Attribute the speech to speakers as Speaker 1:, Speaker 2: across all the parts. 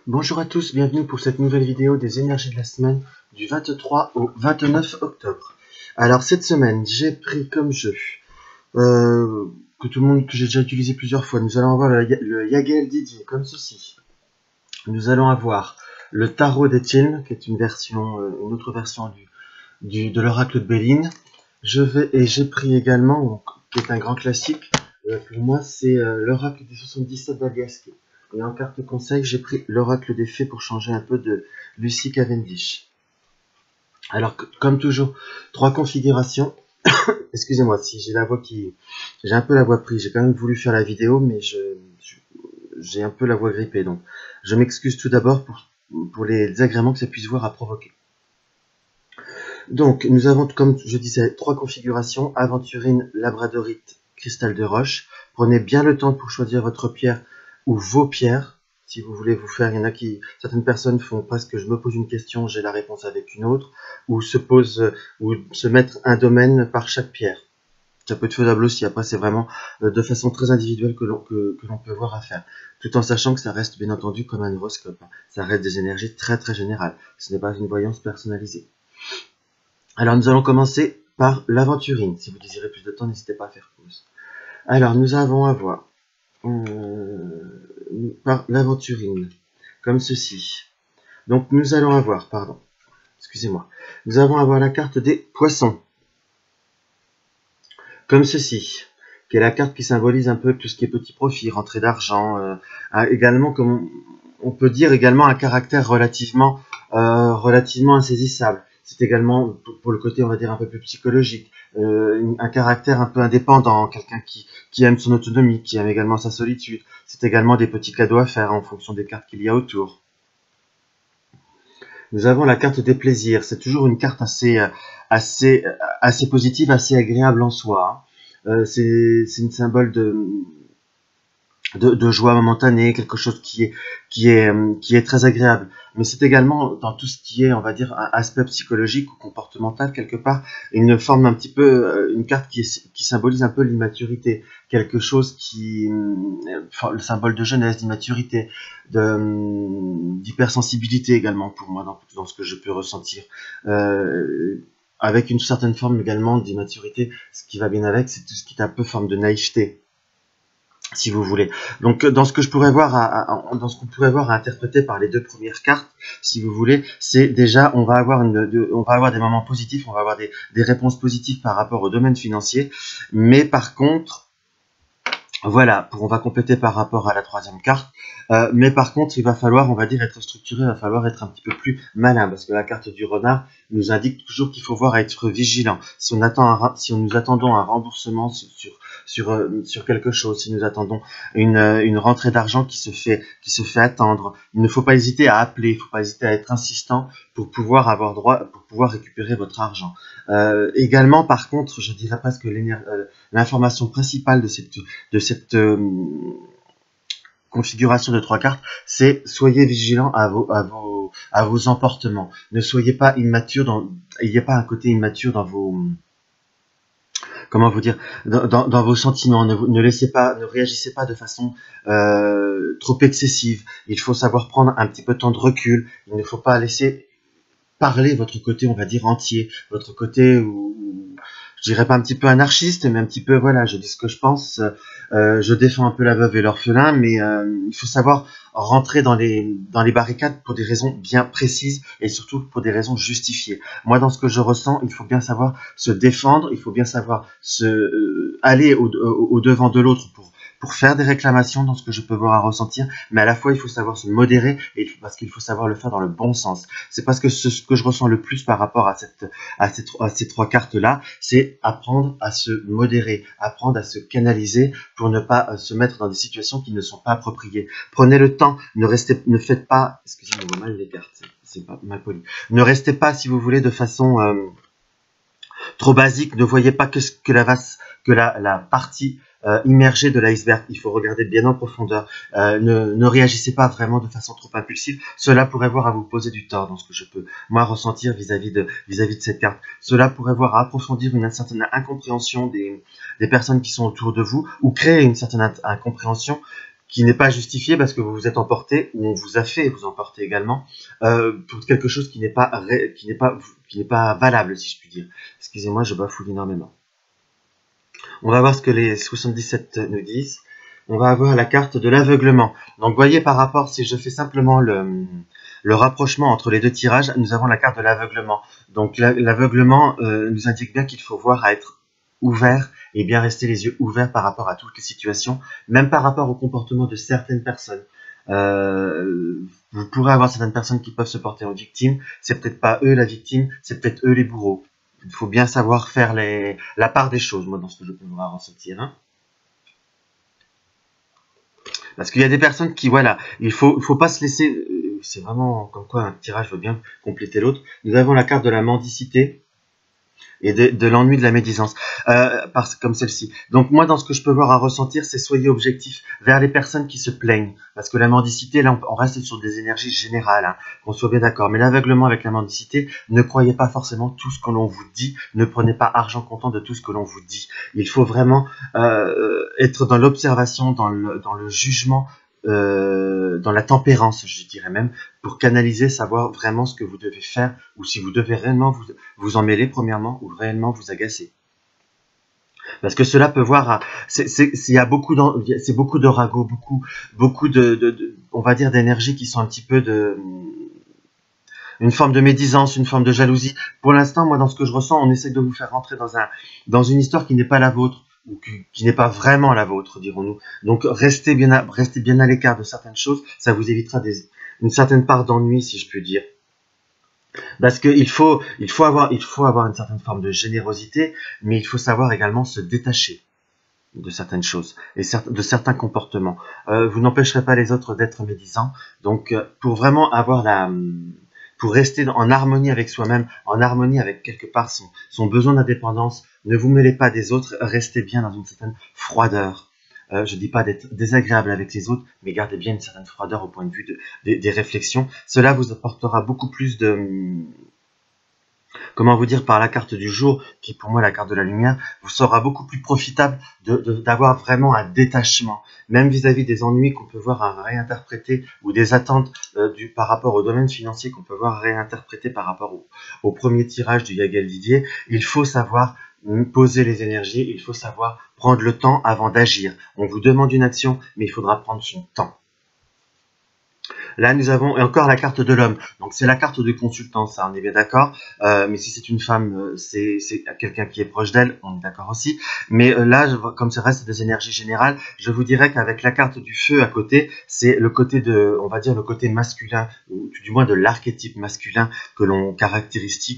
Speaker 1: Bonjour à tous, bienvenue pour cette nouvelle vidéo des énergies de la semaine du 23 au 29 octobre. Alors cette semaine, j'ai pris comme jeu que j'ai déjà utilisé plusieurs fois. Nous allons avoir le Yagel Didier comme ceci. Nous allons avoir le Tarot d'Etienne, qui est une autre version de l'oracle de Béline. J'ai pris également, qui est un grand classique, pour moi c'est l'oracle des 77 d'Aliaski. Et en carte conseil, j'ai pris l'oracle des fées pour changer un peu de Lucy Cavendish. Alors, comme toujours, 3 configurations. Excusez-moi si j'ai j'ai un peu la voix prise. J'ai quand même voulu faire la vidéo, mais j'ai un peu la voix grippée. Donc, je m'excuse tout d'abord pour les désagréments que ça puisse voir à provoquer. Donc, nous avons, comme je disais, 3 configurations. Aventurine, labradorite, cristal de roche. Prenez bien le temps pour choisir votre pierre ou vos pierres. Si vous voulez vous faire, il y en a certaines personnes font presque, je me pose une question, j'ai la réponse avec une autre, ou se mettre un domaine par chaque pierre. Ça peut être faisable aussi. Après, c'est vraiment de façon très individuelle que l'on peut voir à faire. Tout en sachant que ça reste, bien entendu, comme un horoscope. Ça reste des énergies très très générales. Ce n'est pas une voyance personnalisée. Alors, nous allons commencer par l'aventurine. Si vous désirez plus de temps, n'hésitez pas à faire pause. Alors, nous allons avoir par l'aventurine, comme ceci. Donc, nous allons avoir, excusez-moi, nous allons avoir la carte des poissons, comme ceci, qui est la carte qui symbolise un peu tout ce qui est petit profit, rentrée d'argent, également, comme on peut dire, également un caractère relativement insaisissable. C'est également, pour le côté, on va dire, un peu plus psychologique, un caractère un peu indépendant, quelqu'un qui aime son autonomie, qui aime également sa solitude. C'est également des petits cadeaux à faire en fonction des cartes qu'il y a autour. Nous avons la carte des plaisirs. C'est toujours une carte assez positive, assez agréable en soi. C'est une symbole de joie momentanée, quelque chose qui est très agréable. Mais c'est également dans tout ce qui est, on va dire, un aspect psychologique ou comportemental quelque part, une forme un petit peu, une carte qui symbolise un peu l'immaturité, quelque chose le symbole de jeunesse, d'immaturité, d'hypersensibilité également pour moi dans ce que je peux ressentir. Avec une certaine forme également d'immaturité, ce qui va bien avec, c'est tout ce qui est un peu forme de naïveté, si vous voulez. Donc dans ce que je pourrais voir dans ce qu'on pourrait voir à interpréter par les 2 premières cartes, si vous voulez, c'est déjà on va avoir des moments positifs, on va avoir des réponses positives par rapport au domaine financier, mais par contre voilà, on va compléter par rapport à la 3e carte, mais par contre il va falloir, on va dire, être structuré, il va falloir être un petit peu plus malin, parce que la carte du renard nous indique toujours qu'il faut voir à être vigilant. Si nous attendons un remboursement sur quelque chose, si nous attendons une rentrée d'argent qui se fait attendre, il ne faut pas hésiter à appeler, il ne faut pas hésiter à être insistant pour pouvoir récupérer votre argent. Également, par contre, je dirais presque l'information principale de cette configuration de 3 cartes, c'est soyez vigilant à vos emportements. Ne soyez pas immature il n'y a pas un côté immature dans vos, comment vous dire, dans vos sentiments. Ne réagissez pas de façon trop excessive. Il faut savoir prendre un petit peu de temps de recul. Il ne faut pas laisser parler votre côté, on va dire, entier, votre côté je dirais pas un petit peu anarchiste, mais un petit peu, voilà, je dis ce que je pense, je défends un peu la veuve et l'orphelin, mais il faut savoir rentrer dans les barricades pour des raisons bien précises et surtout pour des raisons justifiées. Moi, dans ce que je ressens, il faut bien savoir se défendre, il faut bien savoir aller au devant de l'autre pour faire des réclamations dans ce que je peux voir à ressentir, mais à la fois il faut savoir se modérer parce qu'il faut savoir le faire dans le bon sens. C'est parce que ce que je ressens le plus par rapport à ces 3 cartes-là, c'est apprendre à se modérer, apprendre à se canaliser pour ne pas se mettre dans des situations qui ne sont pas appropriées. Prenez le temps, ne faites pas, excusez-moi, on voit mal les cartes, c'est pas mal poli. Ne restez pas, si vous voulez, de façon trop basique, ne voyez pas que la partie immergée de l'iceberg. Il faut regarder bien en profondeur. Ne réagissez pas vraiment de façon trop impulsive. Cela pourrait voir à vous poser du tort dans ce que je peux moi ressentir vis-à-vis de cette carte. Cela pourrait voir à approfondir une certaine incompréhension des personnes qui sont autour de vous, ou créer une certaine incompréhension qui n'est pas justifié parce que vous vous êtes emporté ou on vous a fait vous emporter également pour quelque chose qui n'est pas valable, si je puis dire. Excusez-moi, je bafouille énormément. On va voir ce que les 77 nous disent. On va avoir la carte de l'aveuglement. Donc, voyez par rapport, si je fais simplement le rapprochement entre les deux tirages, nous avons la carte de l'aveuglement. Donc, l'aveuglement nous indique bien qu'il faut voir à être ouvert et bien rester les yeux ouverts par rapport à toutes les situations, même par rapport au comportement de certaines personnes. Vous pourrez avoir certaines personnes qui peuvent se porter en victime, c'est peut-être pas eux la victime, c'est peut-être eux les bourreaux. Il faut bien savoir faire la part des choses, moi, dans ce que je peux voir ressentir. Hein. Parce qu'il y a des personnes qui, voilà, il faut pas se laisser, c'est vraiment comme quoi un tirage veut bien compléter l'autre. Nous avons la carte de la mendicité et de l'ennui, de la médisance, comme celle-ci. Donc moi, dans ce que je peux voir à ressentir, c'est soyez objectif vers les personnes qui se plaignent. Parce que la mendicité, là, on reste sur des énergies générales, hein, qu'on soit bien d'accord. Mais l'aveuglement avec la mendicité, ne croyez pas forcément tout ce que l'on vous dit, ne prenez pas argent comptant de tout ce que l'on vous dit. Il faut vraiment être dans l'observation, dans le jugement, dans la tempérance, je dirais même, pour canaliser, savoir vraiment ce que vous devez faire, ou si vous devez réellement vous en mêler, premièrement, ou réellement vous agacer. Parce que cela peut voir, il y a beaucoup de ragots, beaucoup on va dire, d'énergie qui sont un petit peu une forme de médisance, une forme de jalousie. Pour l'instant, moi, dans ce que je ressens, on essaie de vous faire rentrer dans une histoire qui n'est pas la vôtre, ou qui n'est pas vraiment la vôtre, dirons-nous. Donc, restez bien à l'écart de certaines choses, ça vous évitera une certaine part d'ennui, si je puis dire. Parce qu'il faut avoir une certaine forme de générosité, mais il faut savoir également se détacher de certaines choses et de certains comportements. Vous n'empêcherez pas les autres d'être médisants. Donc, pour vraiment pour rester en harmonie avec soi-même, en harmonie avec quelque part son besoin d'indépendance, ne vous mêlez pas des autres, restez bien dans une certaine froideur. Je ne dis pas d'être désagréable avec les autres, mais gardez bien une certaine froideur au point de vue des réflexions. Cela vous apportera beaucoup plus comment vous dire, par la carte du jour, qui pour moi est la carte de la lumière, vous sera beaucoup plus profitable d'avoir vraiment un détachement, même vis-à-vis des ennuis qu'on peut voir à réinterpréter, ou des attentes par rapport au domaine financier qu'on peut voir à réinterpréter par rapport au premier tirage du Yagel Didier. Il faut savoir poser les énergies, il faut savoir prendre le temps avant d'agir. On vous demande une action, mais il faudra prendre son temps. Là, nous avons encore la carte de l'homme. Donc, c'est la carte de consultant, ça, on est bien d'accord. Mais si c'est une femme, c'est quelqu'un qui est proche d'elle, on est d'accord aussi. Mais là, comme ça reste des énergies générales, je vous dirais qu'avec la carte du feu à côté, c'est le côté on va dire, le côté masculin, ou du moins de l'archétype masculin que l'on caractérise,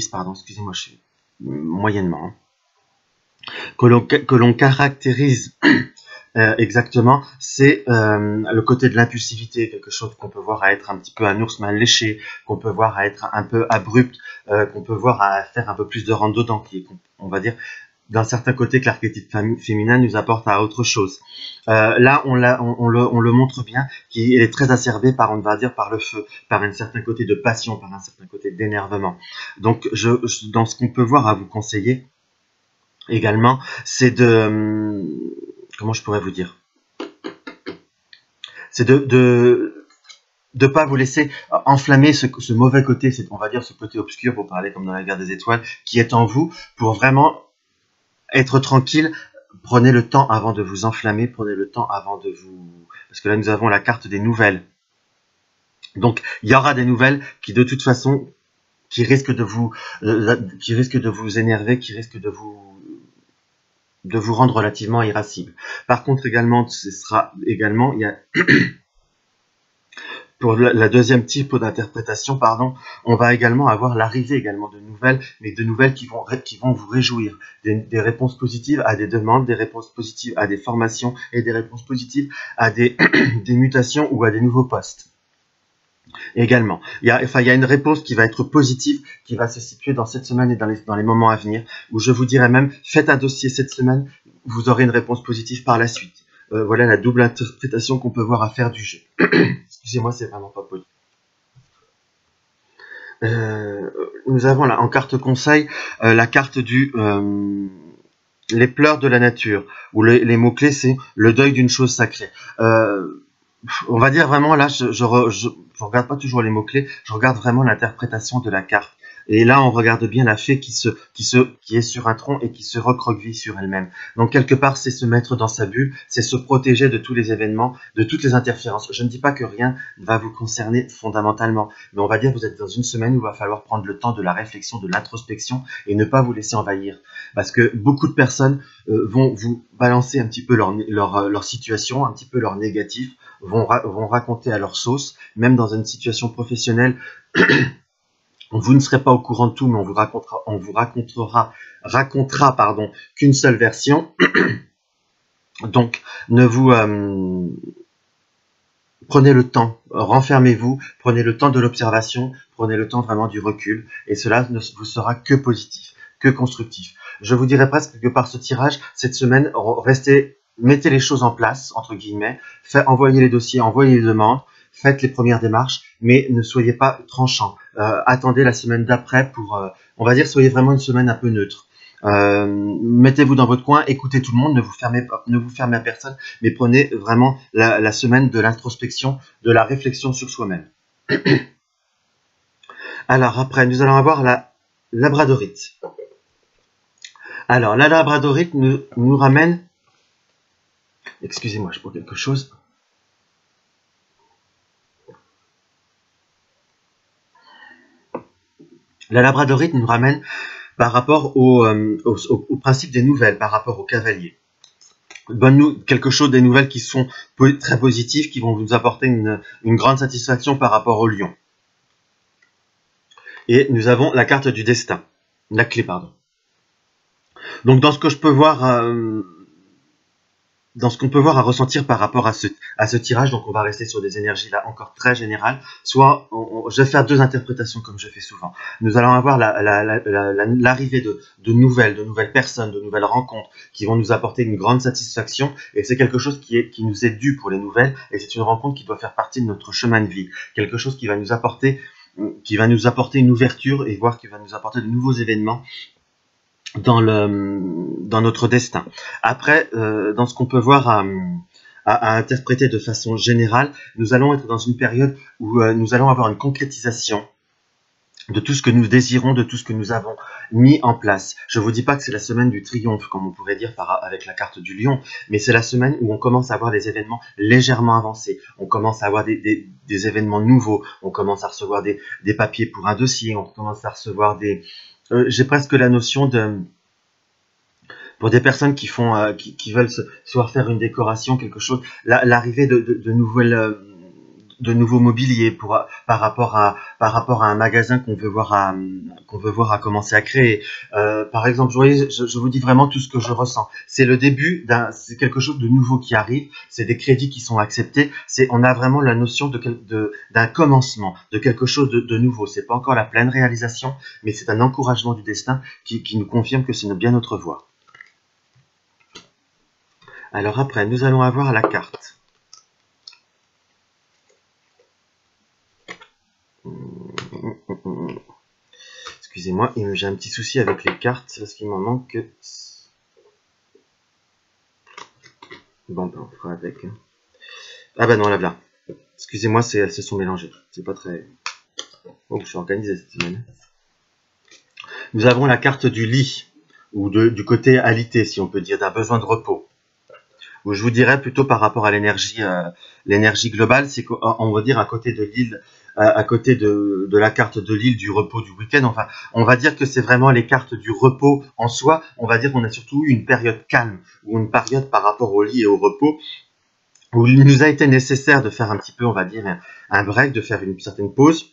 Speaker 1: pardon, excusez-moi, je suis moyennement, hein, que l'on caractérise. Exactement, c'est le côté de l'impulsivité, quelque chose qu'on peut voir à être un petit peu un ours mal léché, qu'on peut voir à être un peu abrupt, qu'on peut voir à faire un peu plus de rentre dedans, qui est, on va dire, d'un certain côté que l'archétype féminin nous apporte à autre chose. Là, on le montre bien, qu'il est très acerbé on va dire, par le feu, par un certain côté de passion, par un certain côté d'énervement. Donc, dans ce qu'on peut voir à vous conseiller également, c'est comment je pourrais vous dire, c'est de pas vous laisser enflammer ce mauvais côté, on va dire ce côté obscur, pour parler comme dans la guerre des étoiles, qui est en vous, pour vraiment être tranquille. Prenez le temps avant de vous enflammer, prenez le temps avant parce que là nous avons la carte des nouvelles. Donc il y aura des nouvelles qui de toute façon, qui risquent de vous énerver, qui risquent de vous rendre relativement irascible. Par contre, également, il y a pour la deuxième type d'interprétation, pardon, on va également avoir l'arrivée également de nouvelles, mais de nouvelles qui vont vous réjouir, des réponses positives à des demandes, des réponses positives à des formations et des réponses positives à des mutations ou à des nouveaux postes. Également, il y a une réponse qui va être positive, qui va se situer dans cette semaine et dans les moments à venir, où je vous dirais même, faites un dossier cette semaine, vous aurez une réponse positive par la suite. Voilà la double interprétation qu'on peut voir à faire du jeu. Excusez-moi, c'est vraiment pas poli. Nous avons là en carte conseil la carte du les pleurs de la nature, ou les mots-clés, c'est le deuil d'une chose sacrée. On va dire vraiment, là, je regarde pas toujours les mots-clés, je regarde vraiment l'interprétation de la carte. Et là, on regarde bien la fée qui est sur un tronc et qui se recroqueville sur elle-même. Donc, quelque part, c'est se mettre dans sa bulle, c'est se protéger de tous les événements, de toutes les interférences. Je ne dis pas que rien ne va vous concerner fondamentalement, mais on va dire que vous êtes dans une semaine où il va falloir prendre le temps de la réflexion, de l'introspection et ne pas vous laisser envahir. Parce que beaucoup de personnes vont vous balancer un petit peu leur situation, un petit peu leur négatif, vont raconter à leur sauce, même dans une situation professionnelle. Vous ne serez pas au courant de tout, mais on vous racontera qu'une seule version. Donc, prenez le temps, renfermez-vous, prenez le temps de l'observation, prenez le temps vraiment du recul, et cela ne vous sera que positif, que constructif. Je vous dirais presque que par ce tirage, cette semaine, mettez les choses en place, entre guillemets, envoyez les dossiers, envoyez les demandes, faites les premières démarches, mais ne soyez pas tranchant. Attendez la semaine d'après pour, on va dire, soyez vraiment une semaine un peu neutre. Mettez-vous dans votre coin, écoutez tout le monde, ne vous fermez à personne, mais prenez vraiment la semaine de l'introspection, de la réflexion sur soi-même. Alors après, nous allons avoir la labradorite. Alors, la labradorite nous ramène... Excusez-moi, je prends quelque chose. La labradorite nous ramène par rapport au principe des nouvelles, par rapport au cavalier. Quelque chose des nouvelles qui sont très positives, qui vont vous apporter une grande satisfaction par rapport au lion. Et nous avons la carte du destin, la clé, pardon. Donc dans ce que je peux voir, dans ce qu'on peut voir à ressentir par rapport à ce tirage, donc on va rester sur des énergies là encore très générales, soit je vais faire deux interprétations comme je fais souvent. Nous allons avoir l'arrivée de nouvelles personnes, de nouvelles rencontres qui vont nous apporter une grande satisfaction, et c'est quelque chose qui nous est dû pour les nouvelles, et c'est une rencontre qui doit faire partie de notre chemin de vie, quelque chose qui va nous apporter une ouverture, et voir qui va nous apporter de nouveaux événements dans notre destin. Après, dans ce qu'on peut voir à interpréter de façon générale, nous allons être dans une période où nous allons avoir une concrétisation de tout ce que nous désirons, de tout ce que nous avons mis en place. Je vous dis pas que c'est la semaine du triomphe, comme on pourrait dire avec la carte du lion, mais c'est la semaine où on commence à avoir des événements légèrement avancés. On commence à avoir des événements nouveaux. On commence à recevoir des papiers pour un dossier. On commence à recevoir j'ai presque la notion pour des personnes qui veulent soit faire une décoration, quelque chose, l'arrivée de nouveaux mobiliers par rapport à un magasin qu'on veut voir à commencer à créer. Par exemple, je vous dis vraiment tout ce que je ressens. C'est le début c'est quelque chose de nouveau qui arrive. C'est des crédits qui sont acceptés. On a vraiment la notion d'un commencement, de quelque chose de nouveau. C'est pas encore la pleine réalisation, mais c'est un encouragement du destin qui nous confirme que c'est bien notre voie. Alors après, nous allons avoir la carte. Excusez-moi, j'ai un petit souci avec les cartes, parce qu'il m'en manque. Bon, ben, on fera avec. Ah ben non, là, voilà. Excusez-moi, elles se sont mélangées. C'est pas très... Oh, je suis organisé cette semaine. Nous avons la carte du lit, ou du côté alité, si on peut dire, d'un besoin de repos. Où je vous dirais plutôt par rapport à l'énergie globale, c'est qu'on va dire à côté de l'île, à côté de la carte de l'île du repos du week-end, enfin, on va dire que c'est vraiment les cartes du repos en soi. On va dire qu'on a surtout eu une période calme, ou une période par rapport au lit et au repos, où il nous a été nécessaire de faire un petit peu, on va dire, un break, de faire une certaine pause,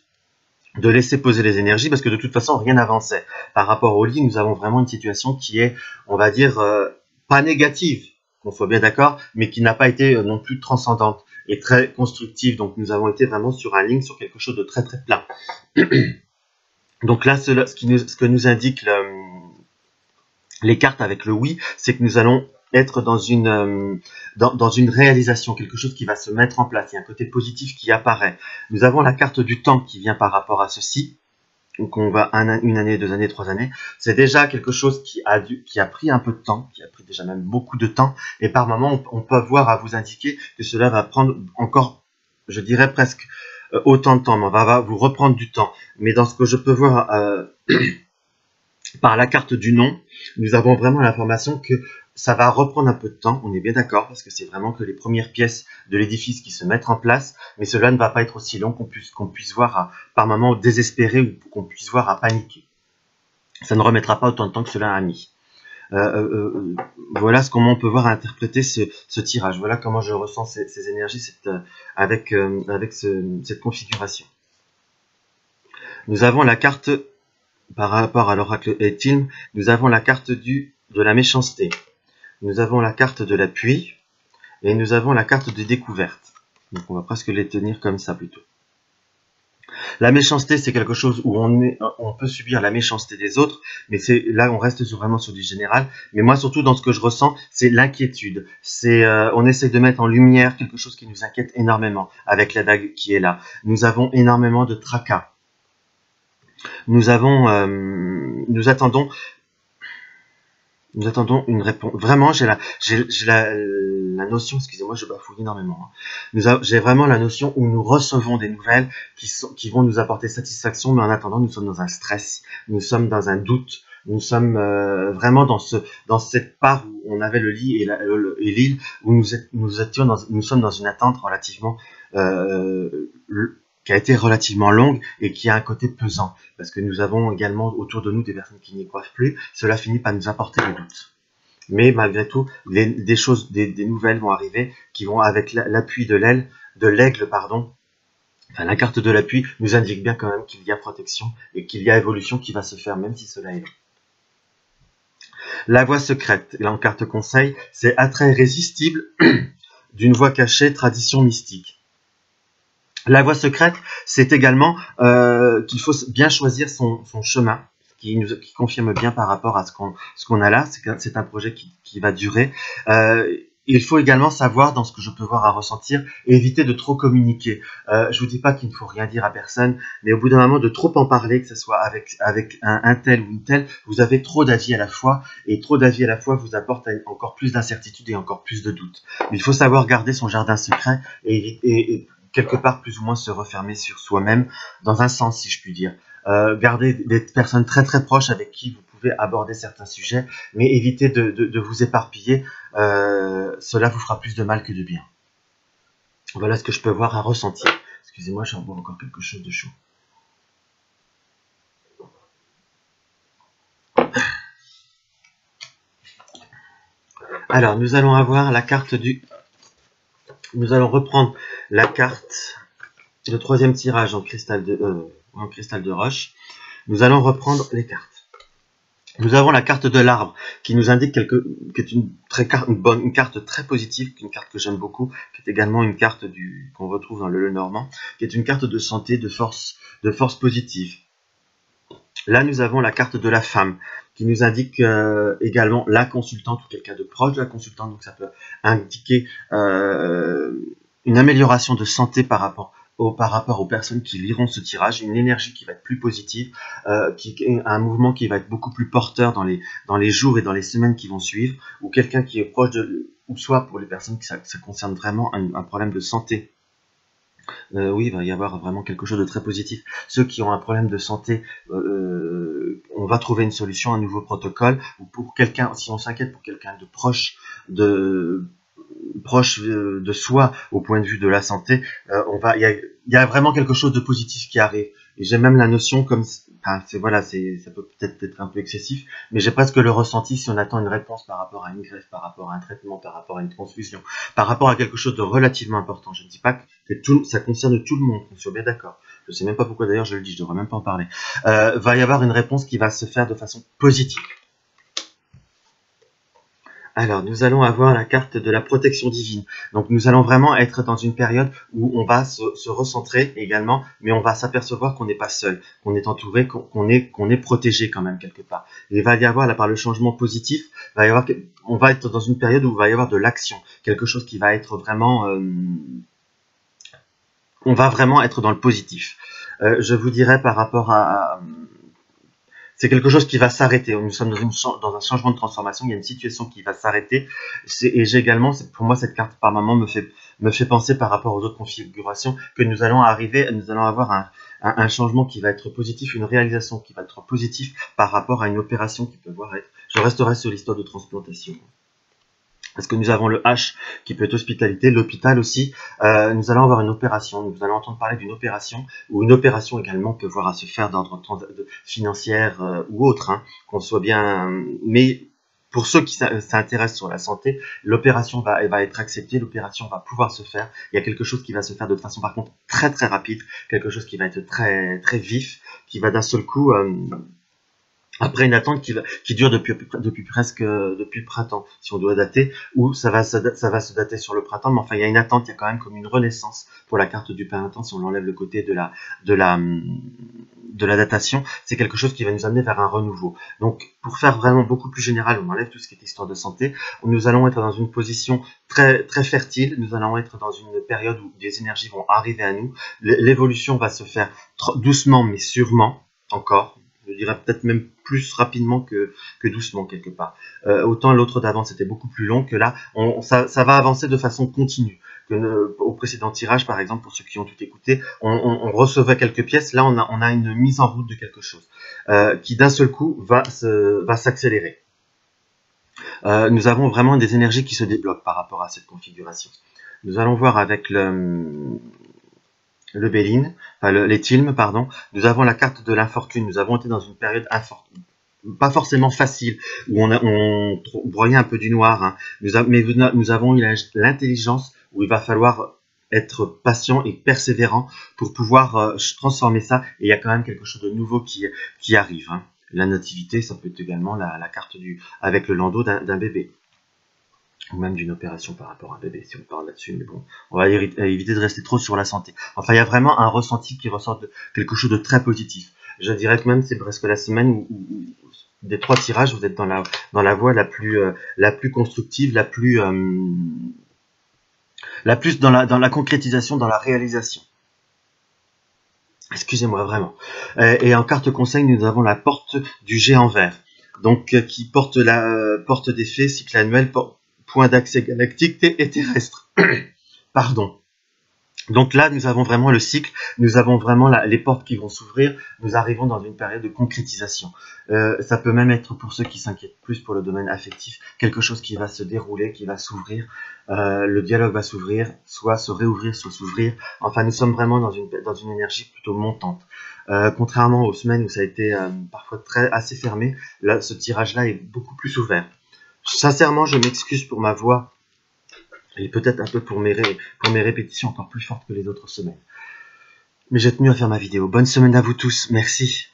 Speaker 1: de laisser poser les énergies, parce que de toute façon, rien n'avançait. Par rapport au lit, nous avons vraiment une situation qui est, on va dire, pas négative, qu'on soit bien d'accord, mais qui n'a pas été non plus transcendante et très constructive. Donc nous avons été vraiment sur un ligne, sur quelque chose de très très plat. Donc là, ce que nous indiquent les cartes avec le oui, c'est que nous allons être dans une réalisation, quelque chose qui va se mettre en place. Il y a un côté positif qui apparaît. Nous avons la carte du temps qui vient par rapport à ceci. qu'on va une année, 2 années, 3 années, c'est déjà quelque chose qui a pris un peu de temps, qui a pris déjà même beaucoup de temps, et par moment, on peut voir à vous indiquer que cela va prendre encore, je dirais presque autant de temps, mais on va vous reprendre du temps. Mais dans ce que je peux voir par la carte du nom, nous avons vraiment l'information que ça va reprendre un peu de temps, on est bien d'accord, parce que c'est vraiment que les premières pièces de l'édifice qui se mettent en place, mais cela ne va pas être aussi long qu'on puisse voir par moments désespérer ou qu'on puisse voir à paniquer. Ça ne remettra pas autant de temps que cela a mis. Voilà comment on peut voir interpréter ce tirage. Voilà comment je ressens ces énergies avec cette configuration. Nous avons la carte, par rapport à l'oracle Etilm, nous avons la carte de la méchanceté. Nous avons la carte de l'appui et nous avons la carte de découverte. Donc on va presque les tenir comme ça plutôt. La méchanceté, c'est quelque chose où on peut subir la méchanceté des autres, mais là on reste vraiment sur du général. Mais moi surtout dans ce que je ressens, c'est l'inquiétude. On essaie de mettre en lumière quelque chose qui nous inquiète énormément avec la dague qui est là. Nous avons énormément de tracas. Nous attendons une réponse. Vraiment, j'ai la notion, excusez-moi, je bafouille énormément. J'ai vraiment la notion où nous recevons des nouvelles qui vont nous apporter satisfaction, mais en attendant, nous sommes dans un stress, nous sommes dans un doute, nous sommes vraiment dans cette part où on avait le lit et l'île, où nous sommes dans une attente relativement qui a été relativement longue et qui a un côté pesant, parce que nous avons également autour de nous des personnes qui n'y croient plus, cela finit par nous apporter le doute. Mais malgré tout, des nouvelles vont arriver qui vont avec l'appui de l'aigle, enfin la carte de l'appui nous indique bien quand même qu'il y a protection et qu'il y a évolution qui va se faire, même si cela est long. La voie secrète, et là en carte conseil, c'est attrait irrésistible d'une voie cachée, tradition mystique. La voie secrète, c'est également qu'il faut bien choisir son chemin, qui confirme bien par rapport à ce qu'on a là. C'est un projet qui va durer. Il faut également savoir, dans ce que je peux voir à ressentir, éviter de trop communiquer. Je vous dis pas qu'il ne faut rien dire à personne, mais au bout d'un moment, de trop en parler, que ce soit avec un tel ou une telle, vous avez trop d'avis à la fois, et trop d'avis à la fois vous apporte encore plus d'incertitude et encore plus de doutes. Mais il faut savoir garder son jardin secret et quelque part plus ou moins se refermer sur soi-même, dans un sens si je puis dire. Garder des personnes très très proches avec qui vous pouvez aborder certains sujets, mais évitez de vous éparpiller, cela vous fera plus de mal que de bien. Voilà ce que je peux voir à ressentir. Excusez-moi, j'en bois encore quelque chose de chaud. Alors, nous allons avoir la carte Nous allons reprendre la carte, le troisième tirage en cristal de roche. Nous allons reprendre les cartes. Nous avons la carte de l'arbre qui nous indique qui est une carte très positive, une carte que j'aime beaucoup, qui est également une carte qu'on retrouve dans le Normand, qui est une carte de santé, de force positive. Là, nous avons la carte de la femme qui nous indique également la consultante ou quelqu'un de proche de la consultante, donc ça peut indiquer une amélioration de santé par rapport aux personnes qui liront ce tirage, une énergie qui va être plus positive, un mouvement qui va être beaucoup plus porteur dans les jours et dans les semaines qui vont suivre, ou quelqu'un qui est proche ou soit pour les personnes qui ça concerne vraiment un problème de santé. Oui, il va y avoir vraiment quelque chose de très positif. Ceux qui ont un problème de santé, on va trouver une solution, un nouveau protocole, ou pour quelqu'un, si on s'inquiète pour quelqu'un de proche de soi au point de vue de la santé, il y a vraiment quelque chose de positif qui arrive. Et j'ai même la notion ça peut peut-être être un peu excessif, mais j'ai presque le ressenti si on attend une réponse par rapport à une greffe, par rapport à un traitement, par rapport à une transfusion, par rapport à quelque chose de relativement important. Je ne dis pas que ça concerne tout le monde, qu'on soit bien d'accord. Je ne sais même pas pourquoi d'ailleurs je le dis, je devrais même pas en parler. Va y avoir une réponse qui va se faire de façon positive. Alors, nous allons avoir la carte de la protection divine. Donc, nous allons vraiment être dans une période où on va se recentrer également, mais on va s'apercevoir qu'on n'est pas seul, qu'on est entouré, qu'on est protégé quand même quelque part. Il va y avoir, là, par le changement positif, on va être dans une période où il va y avoir de l'action, quelque chose qui va être vraiment... on va vraiment être dans le positif. Je vous dirais par rapport à c'est quelque chose qui va s'arrêter. Nous sommes dans un changement de transformation. Il y a une situation qui va s'arrêter. Et j'ai également, pour moi, cette carte par moment me fait penser par rapport aux autres configurations que nous allons avoir un changement qui va être positif, une réalisation qui va être positive par rapport à une opération qui peut voir être. Je resterai sur l'histoire de transplantation. Parce que nous avons le H qui peut être hospitalité, l'hôpital aussi. Nous allons avoir une opération, nous allons entendre parler d'une opération, ou une opération également peut voir à se faire d'ordre financière ou autre, hein, qu'on soit bien. Mais pour ceux qui s'intéressent sur la santé, l'opération va être acceptée, l'opération va pouvoir se faire. Il y a quelque chose qui va se faire de façon par contre très très rapide, quelque chose qui va être très très vif, qui va d'un seul coup. Après une attente qui dure depuis le printemps, si on doit dater, ou ça va se dater sur le printemps, mais enfin il y a une attente, il y a quand même comme une renaissance pour la carte du printemps, si on enlève le côté de la datation, c'est quelque chose qui va nous amener vers un renouveau. Donc pour faire vraiment beaucoup plus général, on enlève tout ce qui est histoire de santé, nous allons être dans une position très, très fertile, nous allons être dans une période où des énergies vont arriver à nous, l'évolution va se faire doucement mais sûrement, encore, je dirais peut-être même plus rapidement que doucement quelque part. Autant l'autre d'avant c'était beaucoup plus long que là, ça va avancer de façon continue. Au précédent tirage par exemple, pour ceux qui ont tout écouté, on recevait quelques pièces, là on a une mise en route de quelque chose qui d'un seul coup va s'accélérer. Nous avons vraiment des énergies qui se débloquent par rapport à cette configuration. Nous allons voir avec le Béline, enfin les Tilmes, pardon, nous avons la carte de l'infortune. Nous avons été dans une période pas forcément facile, où on broyait un peu du noir, hein. Mais nous avons eu l'intelligence où il va falloir être patient et persévérant pour pouvoir transformer ça. Et il y a quand même quelque chose de nouveau qui arrive, hein. La nativité, ça peut être également la carte avec le landau d'un bébé. Ou même d'une opération par rapport à un bébé, si on parle là-dessus, mais bon, on va éviter de rester trop sur la santé. Enfin, il y a vraiment un ressenti qui ressort de quelque chose de très positif. Je dirais que même c'est presque la semaine où des 3 tirages, vous êtes dans la voie la plus constructive, la plus dans la concrétisation, dans la réalisation. Excusez-moi, vraiment. Et en carte conseil, nous avons la porte du géant vert, donc qui porte la porte des fées, cycle annuel, point d'accès galactique et terrestre. Pardon. Donc là, nous avons vraiment le cycle, nous avons vraiment les portes qui vont s'ouvrir, nous arrivons dans une période de concrétisation. Ça peut même être, pour ceux qui s'inquiètent plus pour le domaine affectif, quelque chose qui va se dérouler, qui va s'ouvrir, le dialogue va s'ouvrir, soit se réouvrir, soit s'ouvrir. Enfin, nous sommes vraiment dans une énergie plutôt montante. Contrairement aux semaines où ça a été parfois assez fermé, là, ce tirage-là est beaucoup plus ouvert. Sincèrement, je m'excuse pour ma voix et peut-être un peu pour mes répétitions encore plus fortes que les autres semaines. Mais j'ai tenu à faire ma vidéo. Bonne semaine à vous tous. Merci.